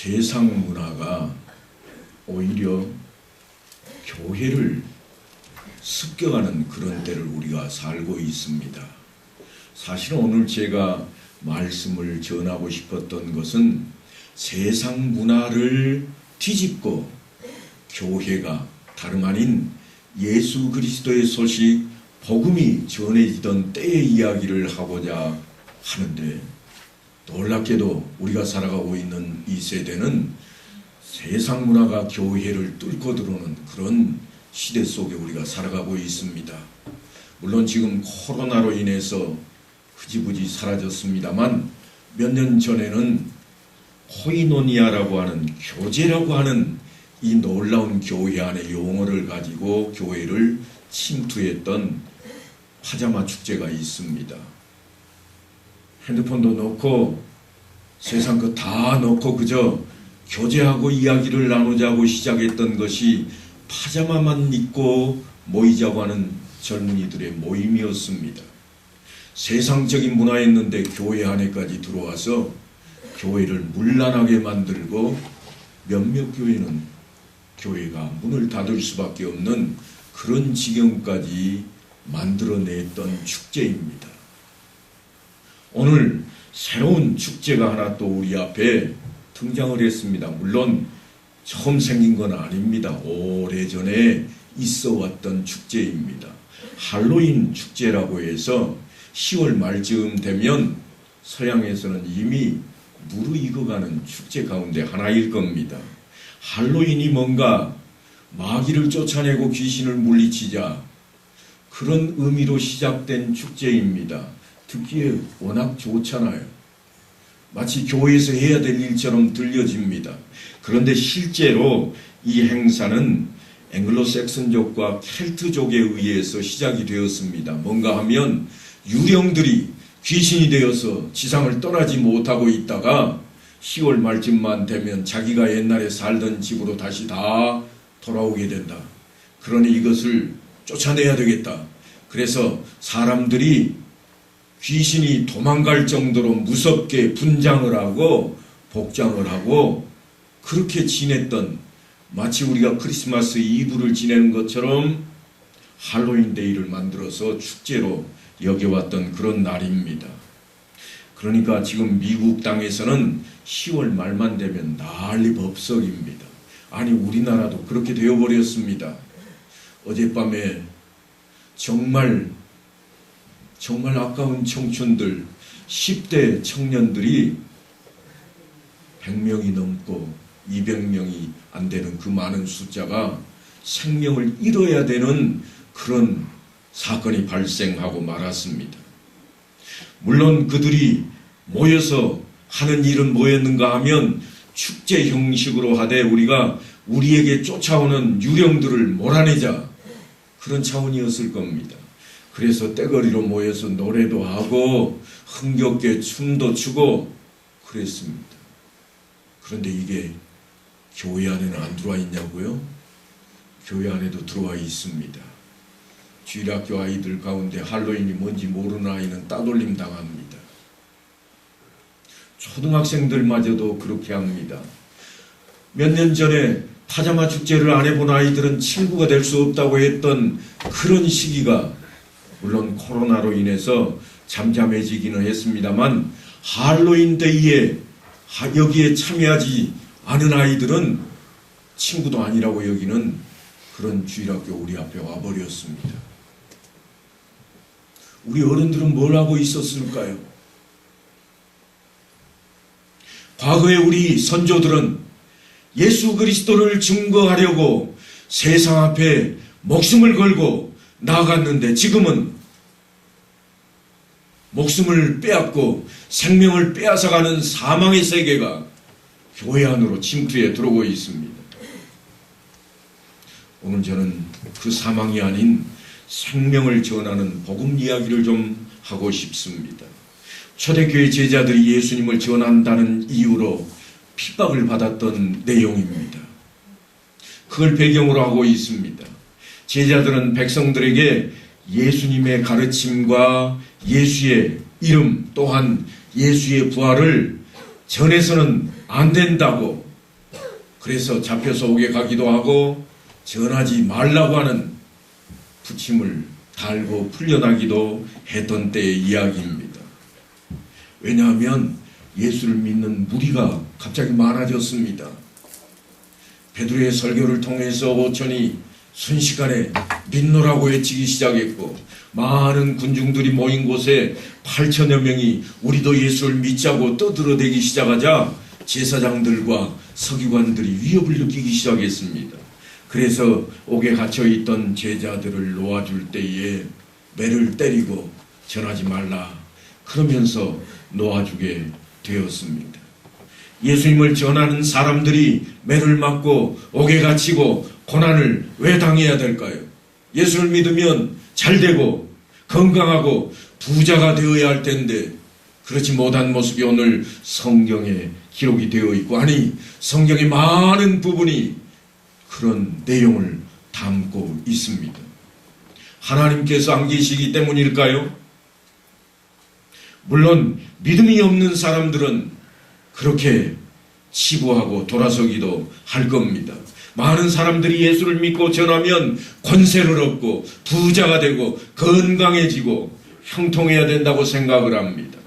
세상 문화가 오히려 교회를 습격하는 그런 때를 우리가 살고 있습니다. 사실은 오늘 제가 말씀을 전하고 싶었던 것은 세상 문화를 뒤집고 교회가 다름 아닌 예수 그리스도의 소식, 복음이 전해지던 때의 이야기를 하고자 하는데, 놀랍게도 우리가 살아가고 있는 이 세대는 세상 문화가 교회를 뚫고 들어오는 그런 시대 속에 우리가 살아가고 있습니다. 물론 지금 코로나로 인해서 흐지부지 사라졌습니다만, 몇 년 전에는 코이노니아라고 하는, 교제라고 하는 이 놀라운 교회 안의 용어를 가지고 교회를 침투했던 파자마 축제가 있습니다. 핸드폰도 넣고 세상 거 다 넣고 그저 교제하고 이야기를 나누자고 시작했던 것이 파자마만 입고 모이자고 하는 젊은이들의 모임이었습니다. 세상적인 문화였는데 교회 안에까지 들어와서 교회를 문란하게 만들고 몇몇 교회는 교회가 문을 닫을 수밖에 없는 그런 지경까지 만들어냈던 축제입니다. 오늘 새로운 축제가 하나 또 우리 앞에 등장을 했습니다. 물론 처음 생긴 건 아닙니다. 오래전에 있어왔던 축제입니다. 할로윈 축제라고 해서 10월 말쯤 되면 서양에서는 이미 무르익어가는 축제 가운데 하나일 겁니다. 할로윈이 뭔가 마귀를 쫓아내고 귀신을 물리치자, 그런 의미로 시작된 축제입니다. 듣기에 워낙 좋잖아요. 마치 교회에서 해야 될 일처럼 들려집니다. 그런데 실제로 이 행사는 앵글로색슨족과 켈트족에 의해서 시작이 되었습니다. 뭔가 하면 유령들이 귀신이 되어서 지상을 떠나지 못하고 있다가 10월 말쯤만 되면 자기가 옛날에 살던 집으로 다시 다 돌아오게 된다. 그러니 이것을 쫓아내야 되겠다. 그래서 사람들이 귀신이 도망갈 정도로 무섭게 분장을 하고 복장을 하고 그렇게 지냈던, 마치 우리가 크리스마스 이브를 지내는 것처럼 할로윈 데이를 만들어서 축제로 여겨왔던 그런 날입니다. 그러니까 지금 미국 땅에서는 10월 말만 되면 난리 법석입니다. 아니 우리나라도 그렇게 되어버렸습니다. 어젯밤에 정말 아까운 청춘들, 10대 청년들이 100명이 넘고 200명이 안 되는 그 많은 숫자가 생명을 잃어야 되는 그런 사건이 발생하고 말았습니다. 물론 그들이 모여서 하는 일은 뭐였는가 하면 축제 형식으로 하되 우리가 우리에게 쫓아오는 유령들을 몰아내자, 그런 차원이었을 겁니다. 그래서 떼거리로 모여서 노래도 하고 흥겹게 춤도 추고 그랬습니다. 그런데 이게 교회 안에는 안 들어와 있냐고요? 교회 안에도 들어와 있습니다. 주일학교 아이들 가운데 할로윈이 뭔지 모르는 아이는 따돌림 당합니다. 초등학생들마저도 그렇게 합니다. 몇 년 전에 파자마 축제를 안 해본 아이들은 친구가 될 수 없다고 했던 그런 시기가, 물론 코로나로 인해서 잠잠해지기는 했습니다만, 할로윈 데이에 여기에 참여하지 않은 아이들은 친구도 아니라고 여기는 그런 주일학교 우리 앞에 와버렸습니다. 우리 어른들은 뭘 하고 있었을까요? 과거에 우리 선조들은 예수 그리스도를 증거하려고 세상 앞에 목숨을 걸고 나아갔는데, 지금은 목숨을 빼앗고 생명을 빼앗아가는 사망의 세계가 교회 안으로 침투해 들어오고 있습니다. 오늘 저는 그 사망이 아닌 생명을 전하는 복음 이야기를 좀 하고 싶습니다. 초대교회 제자들이 예수님을 전한다는 이유로 핍박을 받았던 내용입니다. 그걸 배경으로 하고 있습니다. 제자들은 백성들에게 예수님의 가르침과 예수의 이름 또한 예수의 부활을 전해서는 안 된다고 그래서 잡혀서 옥에 가기도 하고 전하지 말라고 하는 부침을 달고 풀려나기도 했던 때의 이야기입니다. 왜냐하면 예수를 믿는 무리가 갑자기 많아졌습니다. 베드로의 설교를 통해서 5천이 순식간에 믿노라고 외치기 시작했고, 많은 군중들이 모인 곳에 8천여 명이 우리도 예수를 믿자고 떠들어대기 시작하자 제사장들과 서기관들이 위협을 느끼기 시작했습니다. 그래서 옥에 갇혀있던 제자들을 놓아줄 때에 매를 때리고 전하지 말라 그러면서 놓아주게 되었습니다. 예수님을 전하는 사람들이 매를 맞고 옥에 갇히고 고난을 왜 당해야 될까요? 예수를 믿으면 잘되고 건강하고 부자가 되어야 할 텐데 그렇지 못한 모습이 오늘 성경에 기록이 되어 있고, 아니 성경의 많은 부분이 그런 내용을 담고 있습니다. 하나님께서 안 계시기 때문일까요? 물론 믿음이 없는 사람들은 그렇게 치부하고 돌아서기도 할 겁니다. 많은 사람들이 예수를 믿고 전하면 권세를 얻고 부자가 되고 건강해지고 형통해야 된다고 생각을 합니다.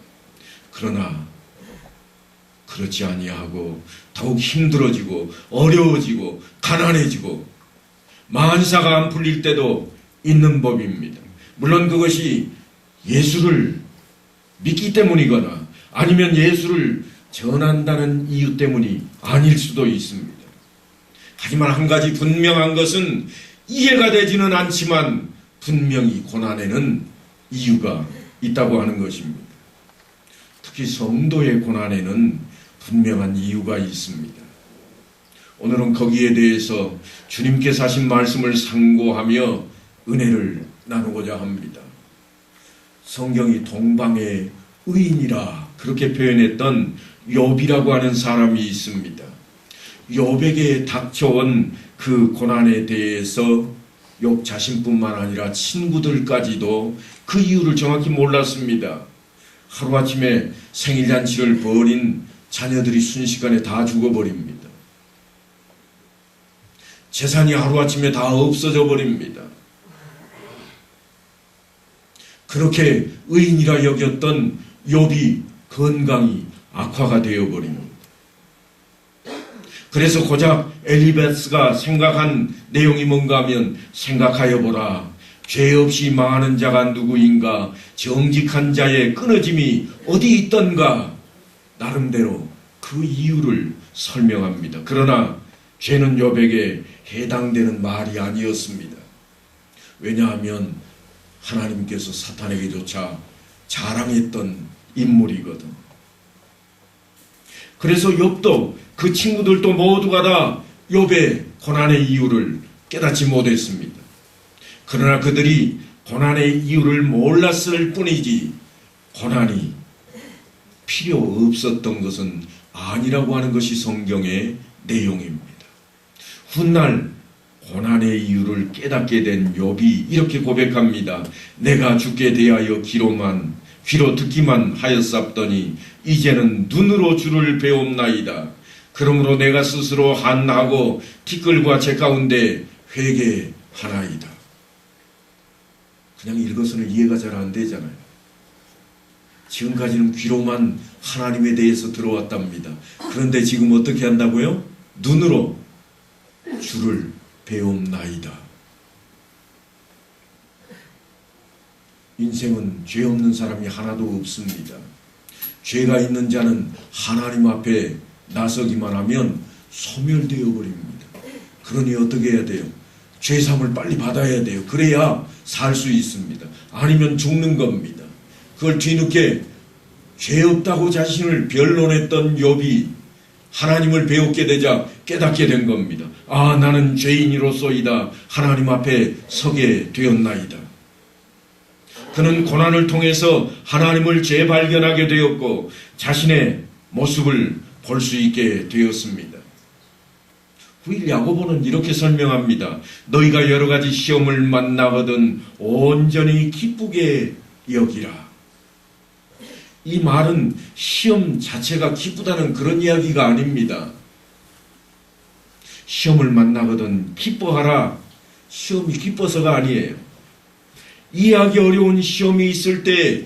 그러나 그렇지 아니하고 더욱 힘들어지고 어려워지고 가난해지고 만사가 안 풀릴 때도 있는 법입니다. 물론 그것이 예수를 믿기 때문이거나 아니면 예수를 전한다는 이유 때문이 아닐 수도 있습니다. 하지만 한 가지 분명한 것은 이해가 되지는 않지만 분명히 고난에는 이유가 있다고 하는 것입니다. 특히 성도의 고난에는 분명한 이유가 있습니다. 오늘은 거기에 대해서 주님께서 하신 말씀을 상고하며 은혜를 나누고자 합니다. 성경이 동방의 의인이라 그렇게 표현했던 욥이라고 하는 사람이 있습니다. 욥에게 닥쳐온 그 고난에 대해서 욥 자신뿐만 아니라 친구들까지도 그 이유를 정확히 몰랐습니다. 하루아침에 생일잔치를 벌인 자녀들이 순식간에 다 죽어버립니다. 재산이 하루아침에 다 없어져 버립니다. 그렇게 의인이라 여겼던 욥이 건강이 악화가 되어버립니다. 그래서 고작 엘리베스가 생각한 내용이 뭔가 하면 생각하여 보라. 죄 없이 망하는 자가 누구인가? 정직한 자의 끊어짐이 어디 있던가? 나름대로 그 이유를 설명합니다. 그러나 죄는 욥에게 해당되는 말이 아니었습니다. 왜냐하면 하나님께서 사탄에게조차 자랑했던 인물이거든. 그래서 욥도 그 친구들도 모두가 다 욥의 고난의 이유를 깨닫지 못했습니다. 그러나 그들이 고난의 이유를 몰랐을 뿐이지 고난이 필요 없었던 것은 아니라고 하는 것이 성경의 내용입니다. 훗날 고난의 이유를 깨닫게 된 욥이 이렇게 고백합니다. 내가 주께 대하여 귀로 듣기만 하였사더니 이제는 눈으로 주를 배움나이다. 그러므로 내가 스스로 한하고 티끌과 재 가운데 회개하나이다. 그냥 읽어서는 이해가 잘 안 되잖아요. 지금까지는 귀로만 하나님에 대해서 들어왔답니다. 그런데 지금 어떻게 한다고요? 눈으로 주를 배움나이다. 인생은 죄 없는 사람이 하나도 없습니다. 죄가 있는 자는 하나님 앞에 나서기만 하면 소멸되어 버립니다. 그러니 어떻게 해야 돼요? 죄사함을 빨리 받아야 돼요. 그래야 살 수 있습니다. 아니면 죽는 겁니다. 그걸 뒤늦게 죄 없다고 자신을 변론했던 욥이 하나님을 배우게 되자 깨닫게 된 겁니다. 아, 나는 죄인이로소이다. 하나님 앞에 서게 되었나이다. 그는 고난을 통해서 하나님을 재발견하게 되었고 자신의 모습을 볼 수 있게 되었습니다. 후일 야고보는 이렇게 설명합니다. 너희가 여러 가지 시험을 만나거든 온전히 기쁘게 여기라. 이 말은 시험 자체가 기쁘다는 그런 이야기가 아닙니다. 시험을 만나거든 기뻐하라. 시험이 기뻐서가 아니에요. 이해하기 어려운 시험이 있을 때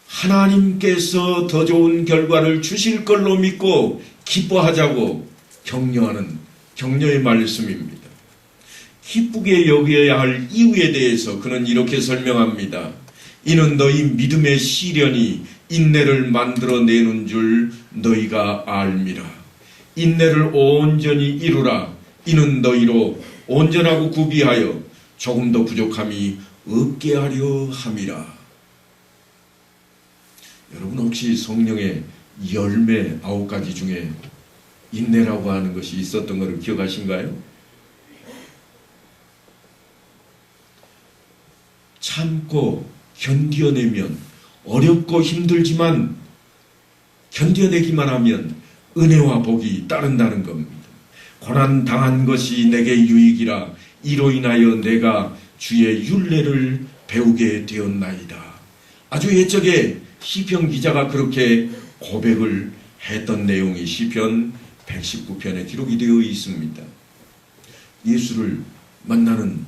하나님께서 더 좋은 결과를 주실 걸로 믿고 기뻐하자고 격려하는 격려의 말씀입니다. 기쁘게 여겨야 할 이유에 대해서 그는 이렇게 설명합니다. 이는 너희 믿음의 시련이 인내를 만들어내는 줄 너희가 알미라. 인내를 온전히 이루라. 이는 너희로 온전하고 구비하여 조금 더 부족함이 없게 하려 함이라. 여러분 혹시 성령의 열매 9가지 중에 인내라고 하는 것이 있었던 것을 기억하신가요? 참고 견뎌내면 어렵고 힘들지만 견뎌내기만 하면 은혜와 복이 따른다는 겁니다. 고난 당한 것이 내게 유익이라. 이로 인하여 내가 주의 율례를 배우게 되었나이다. 아주 옛적에 시편 기자가 그렇게 고백을 했던 내용이 시편 119편에 기록이 되어 있습니다. 예수를 만나는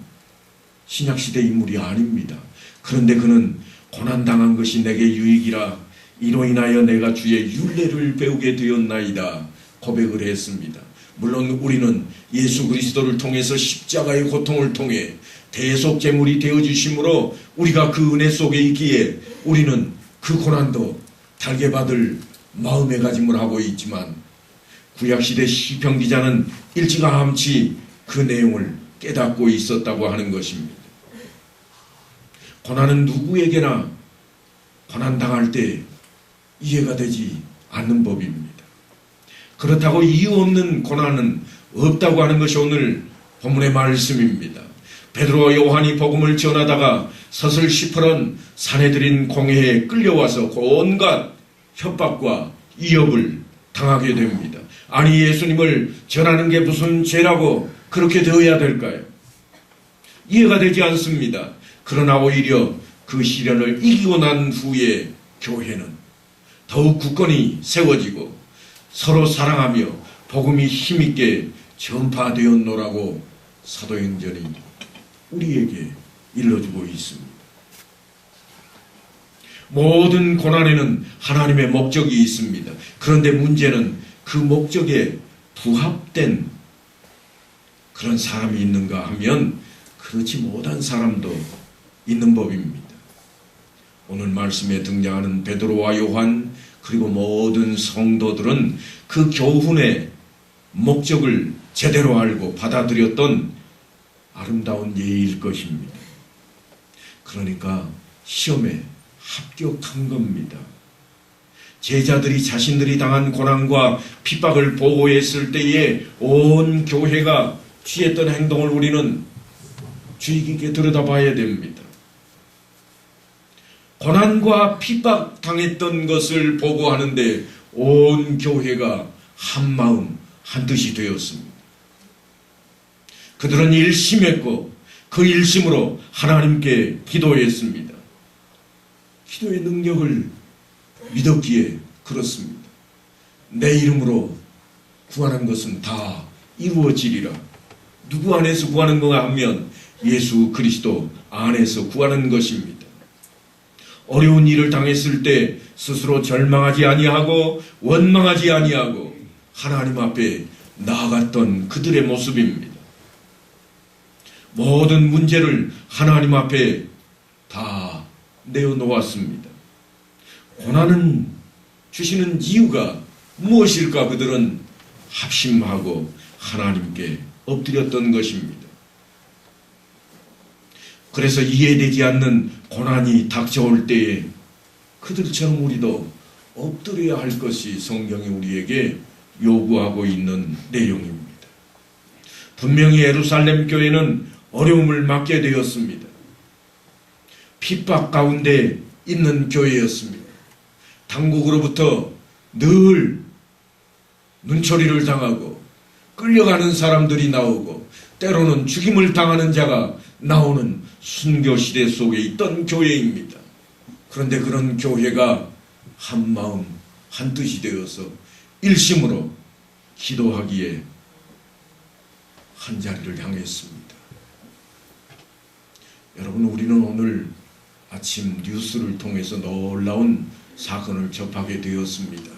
신약시대 인물이 아닙니다. 그런데 그는 고난당한 것이 내게 유익이라. 이로 인하여 내가 주의 율례를 배우게 되었나이다 고백을 했습니다. 물론 우리는 예수 그리스도를 통해서 십자가의 고통을 통해 대속제물이 되어주심으로 우리가 그 은혜 속에 있기에 우리는 그 고난도 달게 받을 마음의가짐을 하고 있지만 구약시대 시편 기자는 일찌감치 그 내용을 깨닫고 있었다고 하는 것입니다. 고난은 누구에게나 고난당할 때 이해가 되지 않는 법입니다. 그렇다고 이유 없는 고난은 없다고 하는 것이 오늘 본문의 말씀입니다. 베드로와 요한이 복음을 전하다가 서슬 시퍼런 사내들인 공회에 끌려와서 온갖 협박과 위협을 당하게 됩니다. 아니 예수님을 전하는 게 무슨 죄라고 그렇게 되어야 될까요? 이해가 되지 않습니다. 그러나 오히려 그 시련을 이기고 난 후에 교회는 더욱 굳건히 세워지고 서로 사랑하며 복음이 힘있게 전파되었노라고 사도행전이 우리에게 일러주고 있습니다. 모든 고난에는 하나님의 목적이 있습니다. 그런데 문제는 그 목적에 부합된 그런 사람이 있는가 하면 그렇지 못한 사람도 있는 법입니다. 오늘 말씀에 등장하는 베드로와 요한 그리고 모든 성도들은 그 교훈의 목적을 제대로 알고 받아들였던 아름다운 예일 것입니다. 그러니까 시험에 합격한 겁니다. 제자들이 자신들이 당한 고난과 핍박을 보고했을 때에 온 교회가 취했던 행동을 우리는 주의 깊게 들여다봐야 됩니다. 고난과 핍박 당했던 것을 보고하는데 온 교회가 한마음 한뜻이 되었습니다. 그들은 일심했고 그 일심으로 하나님께 기도했습니다. 기도의 능력을 믿었기에 그렇습니다. 내 이름으로 구하는 것은 다 이루어지리라. 누구 안에서 구하는 건가 하면 예수 그리스도 안에서 구하는 것입니다. 어려운 일을 당했을 때 스스로 절망하지 아니하고 원망하지 아니하고 하나님 앞에 나아갔던 그들의 모습입니다. 모든 문제를 하나님 앞에 다 내어놓았습니다. 고난은 주시는 이유가 무엇일까? 그들은 합심하고 하나님께 엎드렸던 것입니다. 그래서 이해되지 않는 고난이 닥쳐올 때에 그들처럼 우리도 엎드려야 할 것이 성경이 우리에게 요구하고 있는 내용입니다. 분명히 예루살렘 교회는 어려움을 맞게 되었습니다. 핍박 가운데 있는 교회였습니다. 당국으로부터 늘 눈초리를 당하고 끌려가는 사람들이 나오고 때로는 죽임을 당하는 자가 나오는 순교시대 속에 있던 교회입니다. 그런데 그런 교회가 한마음 한뜻이 되어서 일심으로 기도하기에 한 자리를 향했습니다. 여러분, 우리는 오늘 아침 뉴스를 통해서 놀라운 사건을 접하게 되었습니다.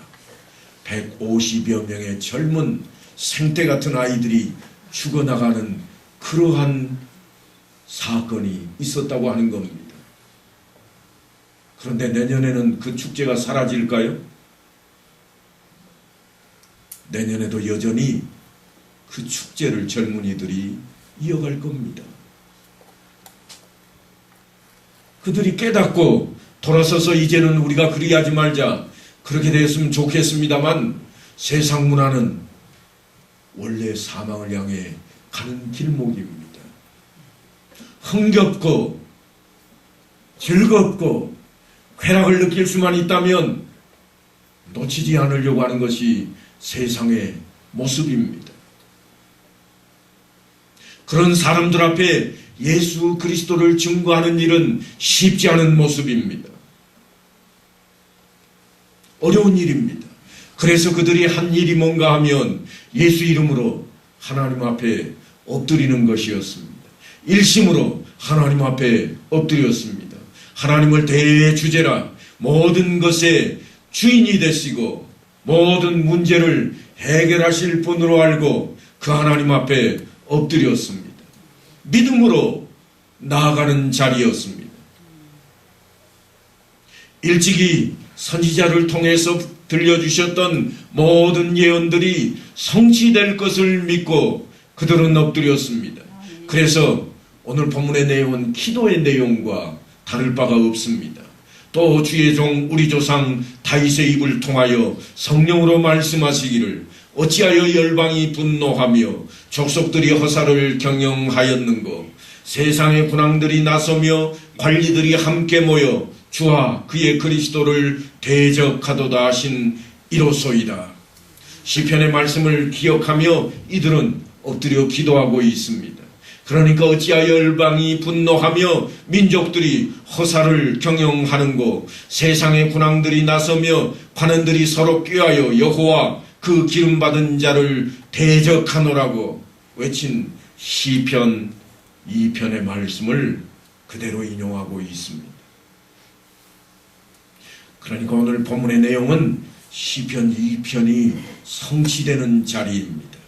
150여 명의 젊은 생태 같은 아이들이 죽어나가는 그러한 사건이 있었다고 하는 겁니다. 그런데 내년에는 그 축제가 사라질까요? 내년에도 여전히 그 축제를 젊은이들이 이어갈 겁니다. 그들이 깨닫고 돌아서서 이제는 우리가 그리하지 말자, 그렇게 되었으면 좋겠습니다만, 세상 문화는 원래 사망을 향해 가는 길목입니다. 흥겹고 즐겁고 쾌락을 느낄 수만 있다면 놓치지 않으려고 하는 것이 세상의 모습입니다. 그런 사람들 앞에 예수 그리스도를 증거하는 일은 쉽지 않은 모습입니다. 어려운 일입니다. 그래서 그들이 한 일이 뭔가 하면 예수 이름으로 하나님 앞에 엎드리는 것이었습니다. 일심으로 하나님 앞에 엎드렸습니다. 하나님을 대주제라, 모든 것의 주인이 되시고 모든 문제를 해결하실 분으로 알고 그 하나님 앞에 엎드렸습니다. 믿음으로 나아가는 자리였습니다. 일찍이 선지자를 통해서 들려주셨던 모든 예언들이 성취될 것을 믿고 그들은 엎드렸습니다. 그래서 오늘 본문의 내용은 기도의 내용과 다를 바가 없습니다. 또 주의 종 우리 조상 다윗의 입을 통하여 성령으로 말씀하시기를 어찌하여 열방이 분노하며 족속들이 허사를 경영하였는고, 세상의 군왕들이 나서며 관리들이 함께 모여 주와 그의 그리스도를 대적하도다 하신 이로소이다. 시편의 말씀을 기억하며 이들은 엎드려 기도하고 있습니다. 그러니까 어찌하여 열방이 분노하며 민족들이 허사를 경영하는고, 세상의 군왕들이 나서며 관원들이 서로 꾀하여 여호와 그 기름받은 자를 대적하노라고 외친 시편 2편의 말씀을 그대로 인용하고 있습니다. 그러니까 오늘 본문의 내용은 시편 2편이 성취되는 자리입니다.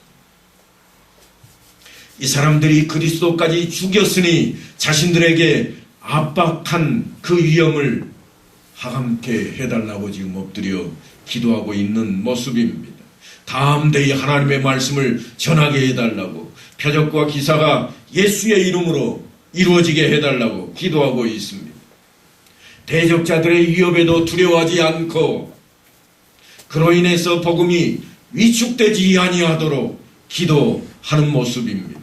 이 사람들이 그리스도까지 죽였으니 자신들에게 압박한 그 위험을 하감케 해달라고 지금 엎드려 기도하고 있는 모습입니다. 다음 대에 하나님의 말씀을 전하게 해달라고, 표적과 기사가 예수의 이름으로 이루어지게 해달라고 기도하고 있습니다. 대적자들의 위협에도 두려워하지 않고 그로 인해서 복음이 위축되지 아니하도록 기도하는 모습입니다.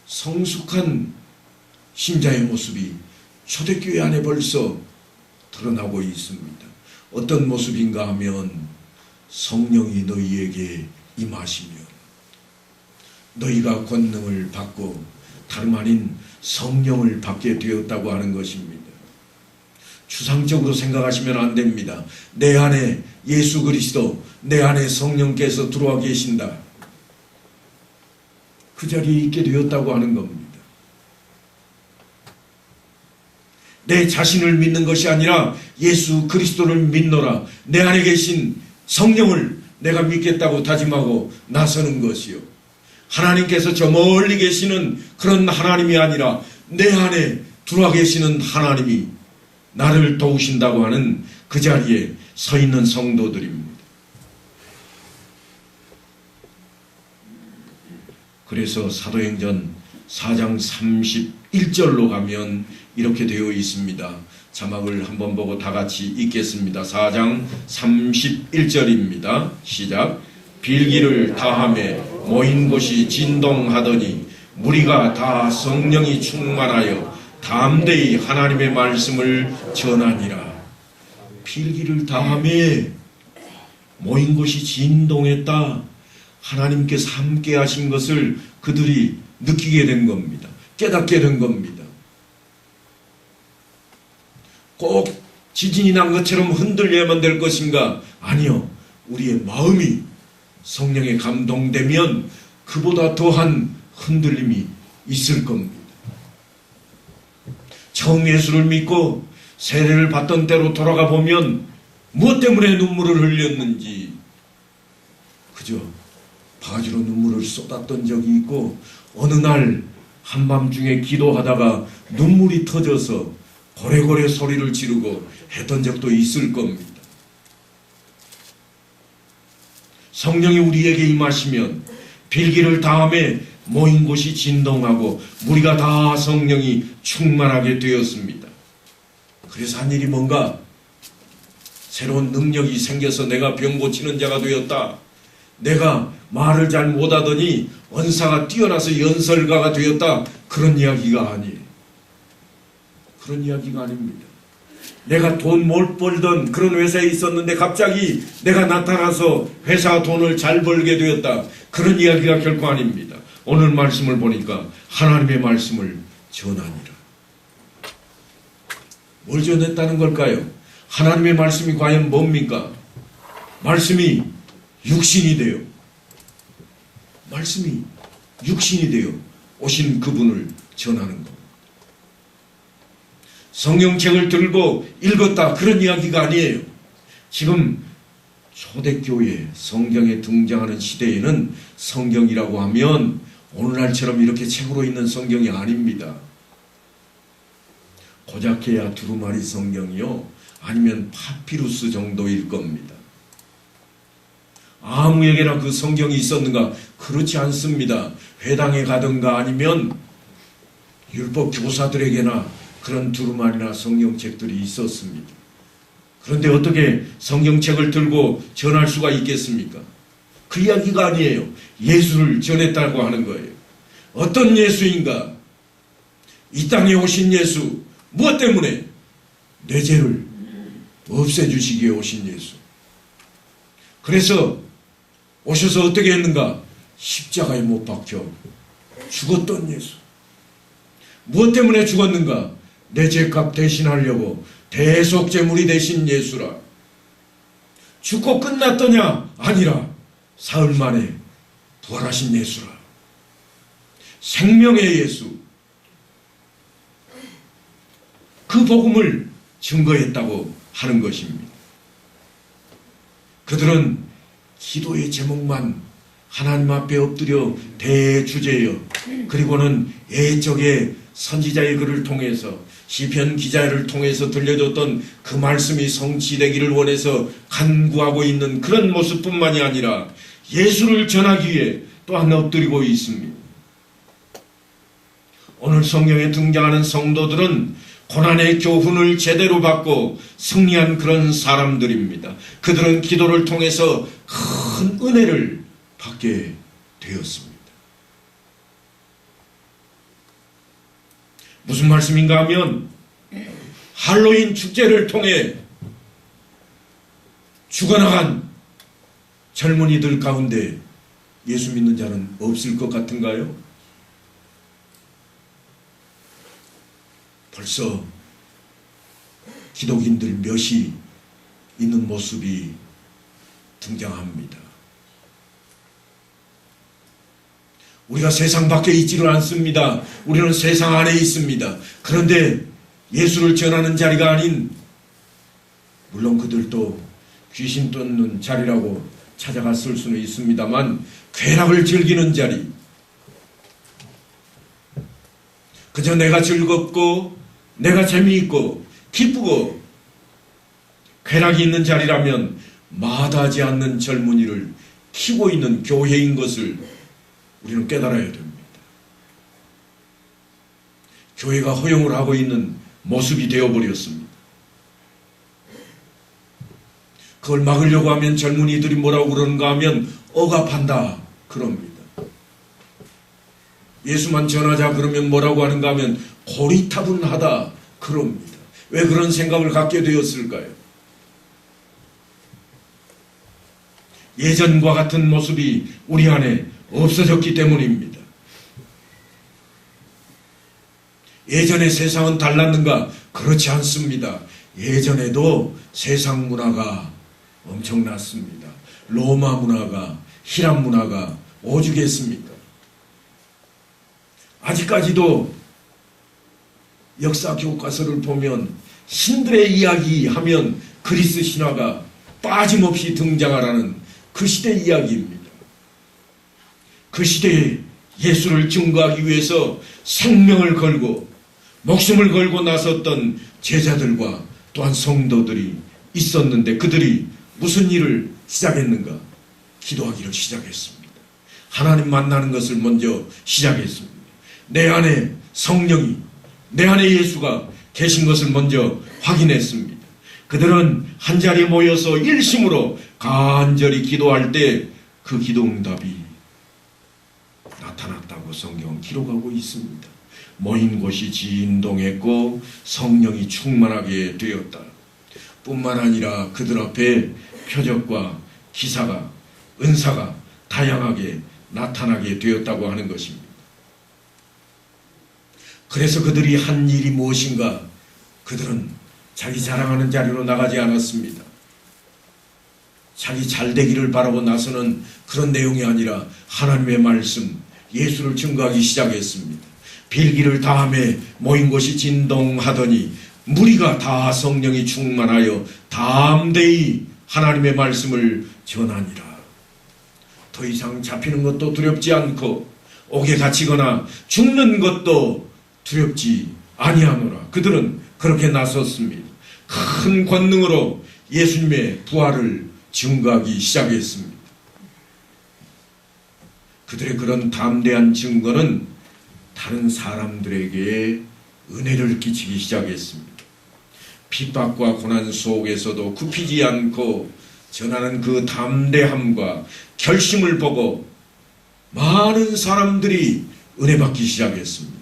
성숙한 신자의 모습이 초대교회 안에 벌써 드러나고 있습니다. 어떤 모습인가 하면 성령이 너희에게 임하시며 너희가 권능을 받고 다름 아닌 성령을 받게 되었다고 하는 것입니다. 추상적으로 생각하시면 안 됩니다. 내 안에 예수 그리스도, 내 안에 성령께서 들어와 계신다. 그 자리에 있게 되었다고 하는 겁니다. 내 자신을 믿는 것이 아니라 예수 그리스도를 믿노라. 내 안에 계신 성령을 내가 믿겠다고 다짐하고 나서는 것이요. 하나님께서 저 멀리 계시는 그런 하나님이 아니라 내 안에 들어와 계시는 하나님이 나를 도우신다고 하는 그 자리에 서 있는 성도들입니다. 그래서 사도행전 4장 31절로 가면 이렇게 되어 있습니다. 자막을 한번 보고 다 같이 읽겠습니다. 4장 31절입니다. 시작. 빌기를 다하매 모인 곳이 진동하더니 무리가 다 성령이 충만하여 담대히 하나님의 말씀을 전하니라. 빌기를 다하매 모인 곳이 진동했다. 하나님께서 함께 하신 것을 그들이 느끼게 된 겁니다. 깨닫게 된 겁니다. 꼭 지진이 난 것처럼 흔들려야만 될 것인가? 아니요. 우리의 마음이 성령에 감동되면 그보다 더한 흔들림이 있을 겁니다. 처음 예수를 믿고 세례를 받던 때로 돌아가 보면 무엇 때문에 눈물을 흘렸는지 그저 바가지로 눈물을 쏟았던 적이 있고 어느 날 한밤중에 기도하다가 눈물이 터져서 고래고래 소리를 지르고 했던 적도 있을 겁니다. 성령이 우리에게 임하시면 빌기를 다음에 모인 곳이 진동하고 우리가 다 성령이 충만하게 되었습니다. 그래서 한 일이 뭔가 새로운 능력이 생겨서 내가 병 고치는 자가 되었다. 내가 말을 잘 못하더니 언사가 뛰어나서 연설가가 되었다. 그런 이야기가 아니에요. 그런 이야기가 아닙니다. 내가 돈 못 벌던 그런 회사에 있었는데 갑자기 내가 나타나서 회사 돈을 잘 벌게 되었다. 그런 이야기가 결코 아닙니다. 오늘 말씀을 보니까 하나님의 말씀을 전하니라. 뭘 전했다는 걸까요? 하나님의 말씀이 과연 뭡니까? 말씀이 육신이 되어 말씀이 육신이 되어 오신 그분을 전하는 겁니다. 성경책을 들고 읽었다 그런 이야기가 아니에요. 지금 초대교회 성경에 등장하는 시대에는 성경이라고 하면 오늘날처럼 이렇게 책으로 있는 성경이 아닙니다. 고작해야 두루마리 성경이요 아니면 파피루스 정도일 겁니다. 아무에게나 그 성경이 있었는가? 그렇지 않습니다. 회당에 가든가 아니면 율법 교사들에게나 그런 두루마리나 성경책들이 있었습니다. 그런데 어떻게 성경책을 들고 전할 수가 있겠습니까? 그 이야기가 아니에요. 예수를 전했다고 하는 거예요. 어떤 예수인가? 이 땅에 오신 예수. 무엇 때문에? 내 죄를 없애주시기에 오신 예수. 그래서 오셔서 어떻게 했는가? 십자가에 못 박혀 죽었던 예수. 무엇 때문에 죽었는가? 내 죄값 대신하려고 대속제물이 되신 예수라. 죽고 끝났더냐? 아니라 사흘 만에 부활하신 예수라. 생명의 예수. 그 복음을 증거했다고 하는 것입니다. 그들은 기도의 제목만 하나님 앞에 엎드려 대주제여 그리고는 예적의 선지자의 글을 통해서 시편 기자를 통해서 들려줬던 그 말씀이 성취되기를 원해서 간구하고 있는 그런 모습뿐만이 아니라 예수를 전하기 위해 또한 엎드리고 있습니다. 오늘 성경에 등장하는 성도들은 고난의 교훈을 제대로 받고 승리한 그런 사람들입니다. 그들은 기도를 통해서 큰 은혜를 받게 되었습니다. 무슨 말씀인가 하면 할로윈 축제를 통해 죽어나간 젊은이들 가운데 예수 믿는 자는 없을 것 같은가요? 벌써 기독인들 몇이 있는 모습이 등장합니다. 우리가 세상 밖에 있지를 않습니다. 우리는 세상 안에 있습니다. 그런데 예수를 전하는 자리가 아닌 물론 그들도 귀신 쫓는 자리라고 찾아갔을 수는 있습니다만 쾌락을 즐기는 자리 그저 내가 즐겁고 내가 재미있고 기쁘고 쾌락이 있는 자리라면 마다하지 않는 젊은이를 키우고 있는 교회인 것을 우리는 깨달아야 됩니다. 교회가 허용을 하고 있는 모습이 되어버렸습니다. 그걸 막으려고 하면 젊은이들이 뭐라고 그러는가 하면 억압한다 그럽니다. 예수만 전하자 그러면 뭐라고 하는가 하면 고리타분하다 그럽니다. 왜 그런 생각을 갖게 되었을까요? 예전과 같은 모습이 우리 안에 없어졌기 때문입니다. 예전의 세상은 달랐는가? 그렇지 않습니다. 예전에도 세상 문화가 엄청났습니다. 로마 문화가, 히람 문화가 오죽했습니까? 아직까지도 역사 교과서를 보면 신들의 이야기 하면 그리스 신화가 빠짐없이 등장하라는 그 시대 이야기입니다. 그 시대에 예수를 증거하기 위해서 생명을 걸고 목숨을 걸고 나섰던 제자들과 또한 성도들이 있었는데 그들이 무슨 일을 시작했는가? 기도하기를 시작했습니다. 하나님 만나는 것을 먼저 시작했습니다. 내 안에 성령이, 내 안에 예수가 계신 것을 먼저 확인했습니다. 그들은 한자리에 모여서 일심으로 간절히 기도할 때 그 기도응답이 나타났다고 성경은 기록하고 있습니다. 모인 곳이 진동했고 성령이 충만하게 되었다. 뿐만 아니라 그들 앞에 표적과 기사가, 은사가 다양하게 나타나게 되었다고 하는 것입니다. 그래서 그들이 한 일이 무엇인가? 그들은 자기 자랑하는 자리로 나가지 않았습니다. 자기 잘되기를 바라고 나서는 그런 내용이 아니라 하나님의 말씀, 예수를 증거하기 시작했습니다. 빌기를 다함에 모인 곳이 진동하더니 무리가 다 성령이 충만하여 담대히 하나님의 말씀을 전하니라. 더 이상 잡히는 것도 두렵지 않고 옥에 갇히거나 죽는 것도 두렵지 아니하노라. 그들은 그렇게 나섰습니다. 큰 권능으로 예수님의 부활을 증거하기 시작했습니다. 그들의 그런 담대한 증거는 다른 사람들에게 은혜를 끼치기 시작했습니다. 핍박과 고난 속에서도 굽히지 않고 전하는 그 담대함과 결심을 보고 많은 사람들이 은혜받기 시작했습니다.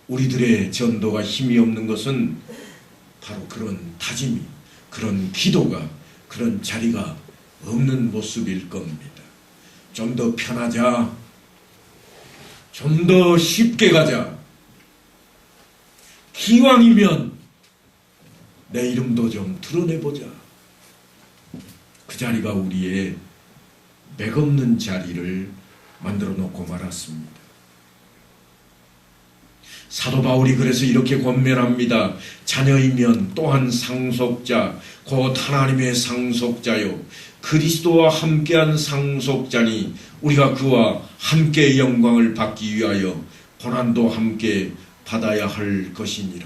우리들의 전도가 힘이 없는 것은 바로 그런 다짐이, 그런 기도가, 그런 자리가 없는 모습일 겁니다. 좀 더 편하자, 좀 더 쉽게 가자, 기왕이면 내 이름도 좀 드러내보자. 그 자리가 우리의 맥없는 자리를 만들어 놓고 말았습니다. 사도 바울이 그래서 이렇게 권면합니다. 자녀이면 또한 상속자, 곧 하나님의 상속자요 그리스도와 함께한 상속자니 우리가 그와 함께 영광을 받기 위하여 고난도 함께 받아야 할 것이니라.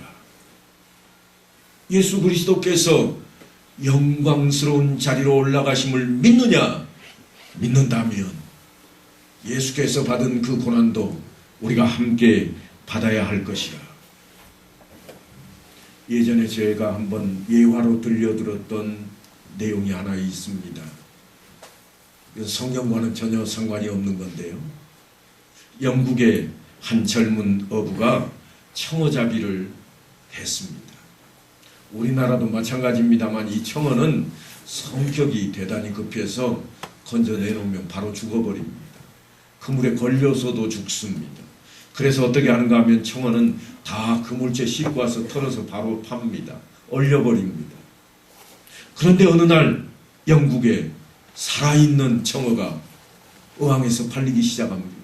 예수 그리스도께서 영광스러운 자리로 올라가심을 믿느냐? 믿는다면 예수께서 받은 그 고난도 우리가 함께 받아야 할 것이라. 예전에 제가 한번 예화로 들려드렸던 내용이 하나 있습니다. 성경과는 전혀 상관이 없는 건데요. 영국의 한 젊은 어부가 청어잡이를 했습니다. 우리나라도 마찬가지입니다만 이 청어는 성격이 대단히 급해서 건져내놓으면 바로 죽어버립니다. 그물에 걸려서도 죽습니다. 그래서 어떻게 하는가 하면 청어는 다 그물째 싣고 와서 털어서 바로 팝니다. 얼려버립니다. 그런데 어느 날 영국에 살아있는 청어가 어항에서 팔리기 시작합니다.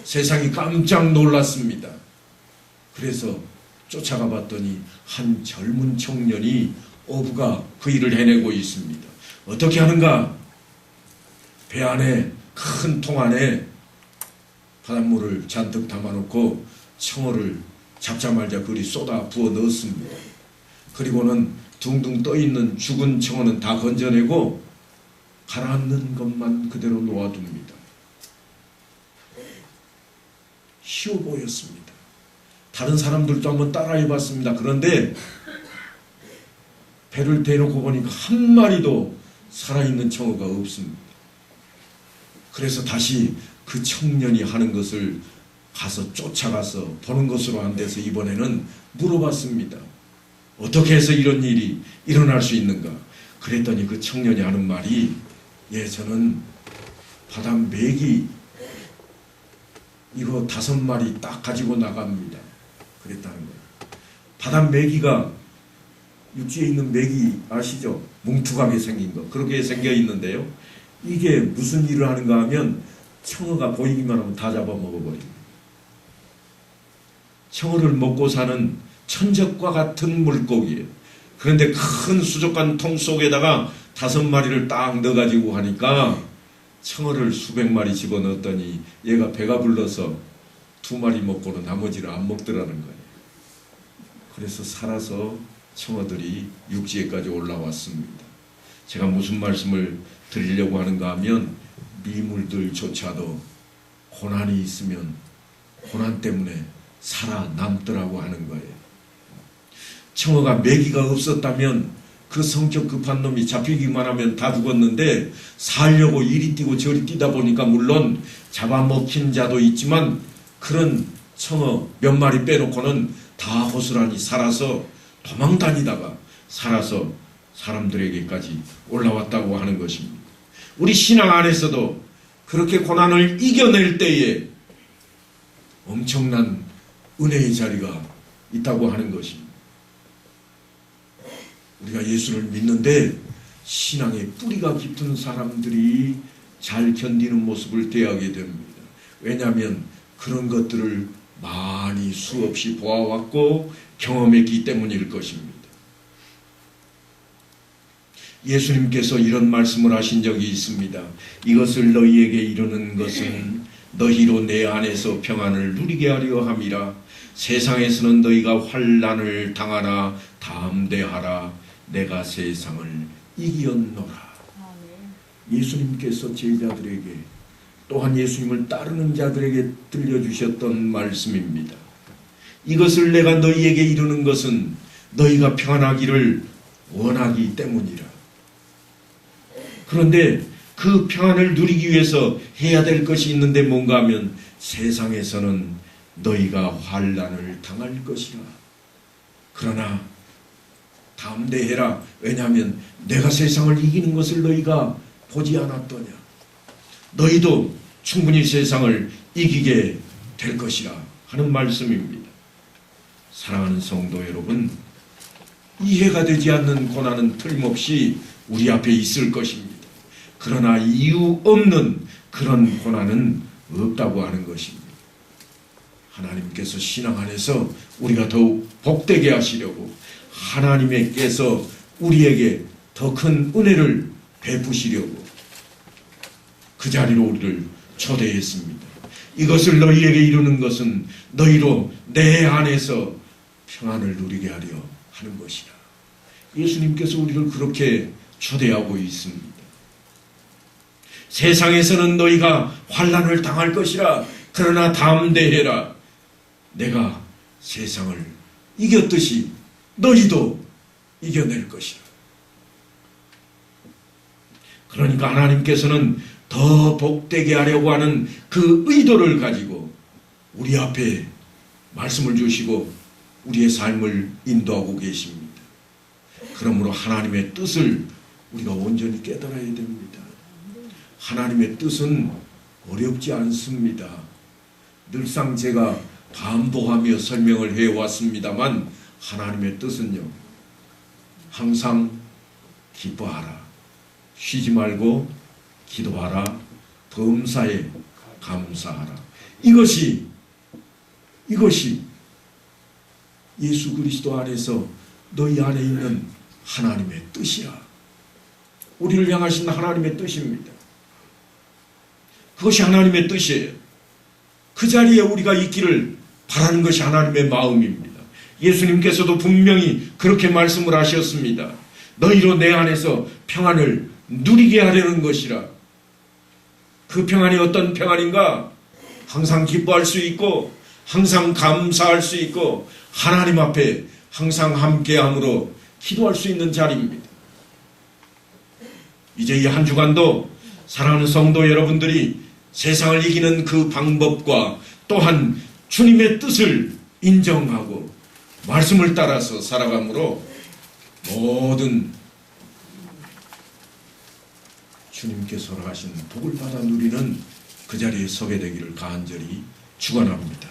세상이 깜짝 놀랐습니다. 그래서 쫓아가 봤더니 한 젊은 청년이 어부가 그 일을 해내고 있습니다. 어떻게 하는가? 배 안에 큰 통 안에 바닷물을 잔뜩 담아놓고 청어를 잡자마자 그리 쏟아 부어 넣었습니다. 그리고는 둥둥 떠있는 죽은 청어는 다 건져내고 가라앉는 것만 그대로 놓아둡니다. 쉬워 보였습니다. 다른 사람들도 한번 따라해봤습니다. 그런데 배를 대놓고 보니까 한 마리도 살아있는 청어가 없습니다. 그래서 다시 그 청년이 하는 것을 가서 쫓아가서 보는 것으로 안 돼서 이번에는 물어봤습니다. 어떻게 해서 이런 일이 일어날 수 있는가? 그랬더니 그 청년이 하는 말이 저는 바다 메기 이거 5마리 딱 가지고 나갑니다. 그랬다는 거예요. 바다 메기가 육지에 있는 메기 아시죠? 뭉툭하게 생긴 거. 그렇게 생겨 있는데요. 이게 무슨 일을 하는가 하면 청어가 보이기만 하면 다 잡아먹어버립니다. 청어를 먹고 사는 천적과 같은 물고기예요. 그런데 큰 수족관 통 속에다가 5마리를 딱 넣어가지고 하니까 청어를 수백 마리 집어넣었더니 얘가 배가 불러서 2마리 먹고는 나머지를 안 먹더라는 거예요. 그래서 살아서 청어들이 육지에까지 올라왔습니다. 제가 무슨 말씀을 드리려고 하는가 하면 미물들조차도 고난이 있으면 고난 때문에 살아남더라고 하는 거예요. 청어가 먹이가 없었다면 그 성격 급한 놈이 잡히기만 하면 다 죽었는데 살려고 이리 뛰고 저리 뛰다 보니까 물론 잡아먹힌 자도 있지만 그런 청어 몇 마리 빼놓고는 다 고스란히 살아서 도망다니다가 살아서 사람들에게까지 올라왔다고 하는 것입니다. 우리 신앙 안에서도 그렇게 고난을 이겨낼 때에 엄청난 은혜의 자리가 있다고 하는 것입니다. 우리가 예수를 믿는데 신앙의 뿌리가 깊은 사람들이 잘 견디는 모습을 대하게 됩니다. 왜냐하면 그런 것들을 많이 수없이 보아왔고 경험했기 때문일 것입니다. 예수님께서 이런 말씀을 하신 적이 있습니다. 이것을 너희에게 이루는 것은 너희로 내 안에서 평안을 누리게 하려 함이라. 세상에서는 너희가 환난을 당하나 담대하라. 내가 세상을 이기었노라. 예수님께서 제자들에게 또한 예수님을 따르는 자들에게 들려주셨던 말씀입니다. 이것을 내가 너희에게 이루는 것은 너희가 평안하기를 원하기 때문이라. 그런데 그 평안을 누리기 위해서 해야 될 것이 있는데 뭔가 하면 세상에서는 너희가 환난을 당할 것이라. 그러나 담대해라. 왜냐하면 내가 세상을 이기는 것을 너희가 보지 않았더냐. 너희도 충분히 세상을 이기게 될 것이라 하는 말씀입니다. 사랑하는 성도 여러분, 이해가 되지 않는 고난은 틀림없이 우리 앞에 있을 것입니다. 그러나 이유 없는 그런 고난은 없다고 하는 것입니다. 하나님께서 신앙 안에서 우리가 더욱 복되게 하시려고 하나님께서 우리에게 더 큰 은혜를 베푸시려고 그 자리로 우리를 초대했습니다. 이것을 너희에게 이루는 것은 너희로 내 안에서 평안을 누리게 하려 하는 것이라. 예수님께서 우리를 그렇게 초대하고 있습니다. 세상에서는 너희가 환난을 당할 것이라. 그러나 담대해라. 내가 세상을 이겼듯이 너희도 이겨낼 것이라. 그러니까 하나님께서는 더 복되게 하려고 하는 그 의도를 가지고 우리 앞에 말씀을 주시고 우리의 삶을 인도하고 계십니다. 그러므로 하나님의 뜻을 우리가 온전히 깨달아야 됩니다. 하나님의 뜻은 어렵지 않습니다. 늘상 제가 반복하며 설명을 해왔습니다만 하나님의 뜻은요, 항상 기뻐하라, 쉬지 말고 기도하라, 범사에 감사하라. 이것이 예수 그리스도 안에서 너희 안에 있는 하나님의 뜻이라. 우리를 향하신 하나님의 뜻입니다. 그것이 하나님의 뜻이에요. 그 자리에 우리가 있기를 바라는 것이 하나님의 마음입니다. 예수님께서도 분명히 그렇게 말씀을 하셨습니다. 너희로 내 안에서 평안을 누리게 하려는 것이라. 그 평안이 어떤 평안인가? 항상 기뻐할 수 있고 항상 감사할 수 있고 하나님 앞에 항상 함께함으로 기도할 수 있는 자리입니다. 이제 이 한 주간도 사랑하는 성도 여러분들이 세상을 이기는 그 방법과 또한 주님의 뜻을 인정하고 말씀을 따라서 살아감으로 모든 주님께서 하신 복을 받아 누리는 그 자리에 서게 되기를 간절히 축원합니다.